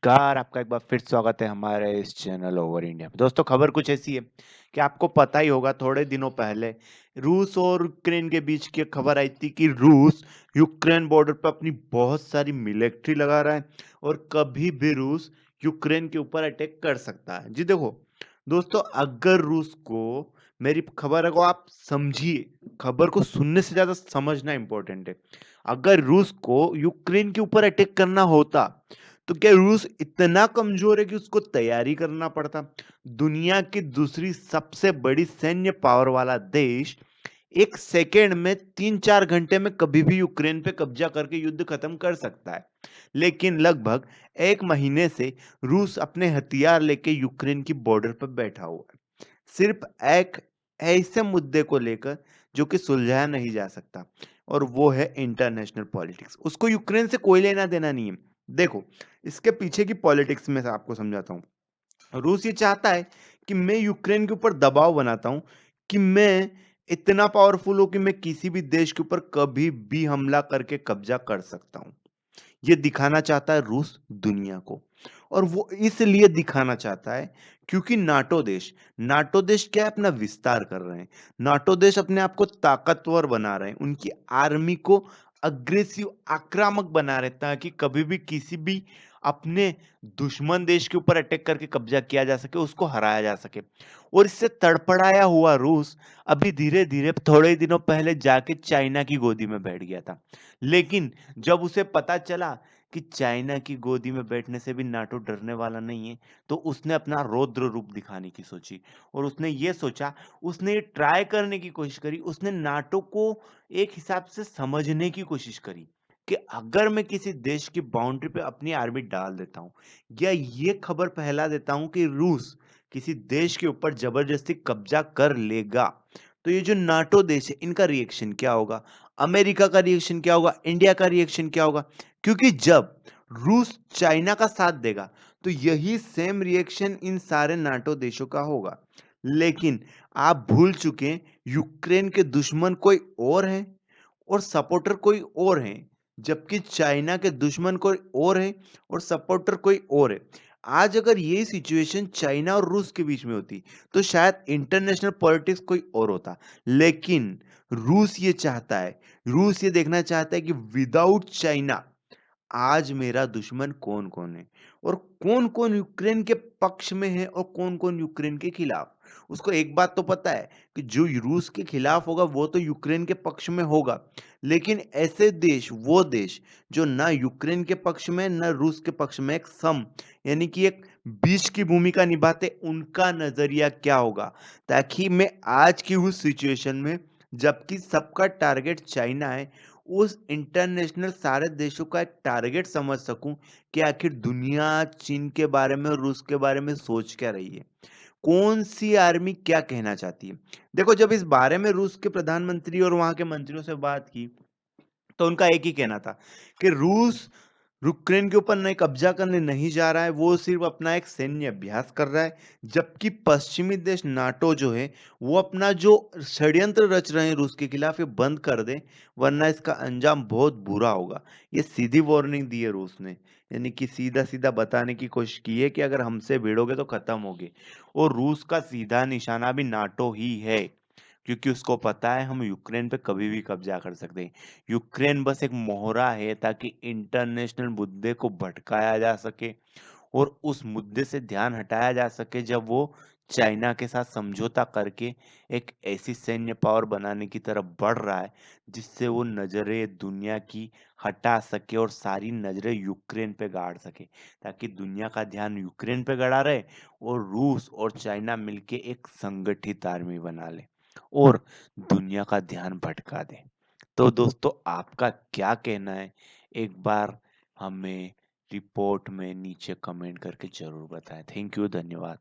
नमस्कार, आपका एक बार फिर स्वागत है हमारे इस चैनल ओवर इंडिया में। दोस्तों खबर कुछ ऐसी है कि आपको पता ही होगा थोड़े दिनों पहले रूस और यूक्रेन के बीच की एक खबर आई थी कि रूस यूक्रेन बॉर्डर पर अपनी बहुत सारी मिलिट्री लगा रहा है और कभी भी रूस यूक्रेन के ऊपर अटैक कर सकता है। जी देखो, दोस्तों अगर रूस को मेरी खबर को आप समझिए, खबर को सुनने से ज़्यादा समझना इम्पोर्टेंट है। अगर रूस को यूक्रेन के ऊपर अटैक करना होता तो क्या रूस इतना कमजोर है कि उसको तैयारी करना पड़ता? दुनिया की दूसरी सबसे बड़ी सैन्य पावर वाला देश 1 सेकंड में 3-4 घंटे में कभी भी यूक्रेन पे कब्जा करके युद्ध खत्म कर सकता है। लेकिन लगभग 1 महीने से रूस अपने हथियार लेके यूक्रेन की बॉर्डर पर बैठा हुआ है। सिर्फ एक ऐसे मुद्दे को लेकर जो कि सुलझाया नहीं जा सकता और वो है इंटरनेशनल पॉलिटिक्स। उसको यूक्रेन से कोई लेना देना नहीं है। देखो, इसके पीछे की पॉलिटिक्स में से आपको समझाता हूँ। रूस ये चाहता है कि मैं यूक्रेन के ऊपर दबाव बनाता हूँ कि मैं इतना पावरफुल हूँ कि मैं किसी भी देश के ऊपर कभी भी हमला करके कब्जा कर सकता हूँ। ये दिखाना चाहता है रूस दुनिया को और वो इसलिए दिखाना चाहता है क्योंकि नाटो देश क्या है, अपना विस्तार कर रहे हैं। नाटो देश अपने आप को ताकतवर बना रहे हैं, उनकी आर्मी को अग्रेसिव आक्रामक बना रहे हैं ताकि कभी भी किसी भी अपने दुश्मन देश के ऊपर अटैक करके कब्जा किया जा सके, उसको हराया जा सके। और इससे तड़पड़ाया हुआ रूस अभी धीरे धीरे थोड़े ही दिनों पहले जाके चाइना की गोदी में बैठ गया था। लेकिन जब उसे पता चला कि चाइना की गोदी में बैठने से भी नाटो डरने वाला नहीं है, तो उसने अपना रौद्र रूप दिखाने की सोची और उसने ये सोचा, उसने ये ट्राई करने की कोशिश करी, उसने नाटो को एक हिसाब से समझने की कोशिश करी कि अगर मैं किसी देश की बाउंड्री पे अपनी आर्मी डाल देता हूँ या ये खबर फैला देता हूँ कि रूस किसी देश के ऊपर जबरदस्ती कब्जा कर लेगा, तो ये जो नाटो देश है इनका रिएक्शन क्या होगा, अमेरिका का रिएक्शन क्या होगा, इंडिया का रिएक्शन क्या होगा? क्योंकि जब रूस चाइना का साथ देगा, तो यही सेम रिएक्शन इन सारे नाटो देशों का होगा। लेकिन आप भूल चुके हैं, यूक्रेन के दुश्मन कोई और हैं और सपोर्टर कोई और हैं, जबकि चाइना के दुश्मन कोई और है और सपोर्टर कोई और है। आज अगर ये सिचुएशन चाइना और रूस के बीच में होती, तो शायद इंटरनेशनल पॉलिटिक्स कोई और होता। लेकिन रूस ये देखना चाहता है कि विदाउट चाइना आज मेरा दुश्मन कौन-कौन है और कौन-कौन यूक्रेन के पक्ष में है और कौन-कौन यूक्रेन के खिलाफ। उसको एक बात तो पता है कि जो रूस के खिलाफ होगा वो तो यूक्रेन के पक्ष में होगा। लेकिन ऐसे देश, वो देश जो ना यूक्रेन के पक्ष में ना रूस के पक्ष में, एक यानी कि एक बीच की भूमिका निभाते, उनका नज़रिया क्या होगा? ताकि मैं आज की उस सिचुएशन में, जबकि सबका टारगेट चाइना है, उस इंटरनेशनल सारे देशों का एक टारगेट समझ सकूं कि आखिर दुनिया चीन के बारे में और रूस के बारे में सोच क्या रही है, कौन सी आर्मी क्या कहना चाहती है। देखो, जब इस बारे में रूस के प्रधानमंत्री और वहां के मंत्रियों से बात की, तो उनका एक ही कहना था कि रूस यूक्रेन के ऊपर नए कब्जा करने नहीं जा रहा है, वो सिर्फ अपना एक सैन्य अभ्यास कर रहा है। जबकि पश्चिमी देश नाटो जो है, वो अपना जो षड्यंत्र रच रहे हैं रूस के खिलाफ, ये बंद कर दें, वरना इसका अंजाम बहुत बुरा होगा। ये सीधी वार्निंग दी है रूस ने, यानी कि सीधा सीधा बताने की कोशिश की है कि अगर हमसे भिड़ोगे तो खत्म होगे। और रूस का सीधा निशाना भी नाटो ही है, क्योंकि उसको पता है हम यूक्रेन पे कभी भी कब्जा कर सकते हैं। यूक्रेन बस एक मोहरा है ताकि इंटरनेशनल मुद्दे को भटकाया जा सके और उस मुद्दे से ध्यान हटाया जा सके जब वो चाइना के साथ समझौता करके एक ऐसी सैन्य पावर बनाने की तरफ बढ़ रहा है जिससे वो नजरें दुनिया की हटा सके और सारी नजरें यूक्रेन पे गाड़ सके, ताकि दुनिया का ध्यान यूक्रेन पे गड़ा रहे और रूस और चाइना मिलके एक संगठित आर्मी बना ले और दुनिया का ध्यान भटका दे। तो दोस्तों आपका क्या कहना है? एक बार हमें रिपोर्ट में नीचे कमेंट करके ज़रूर बताएँ। थैंक यू, धन्यवाद।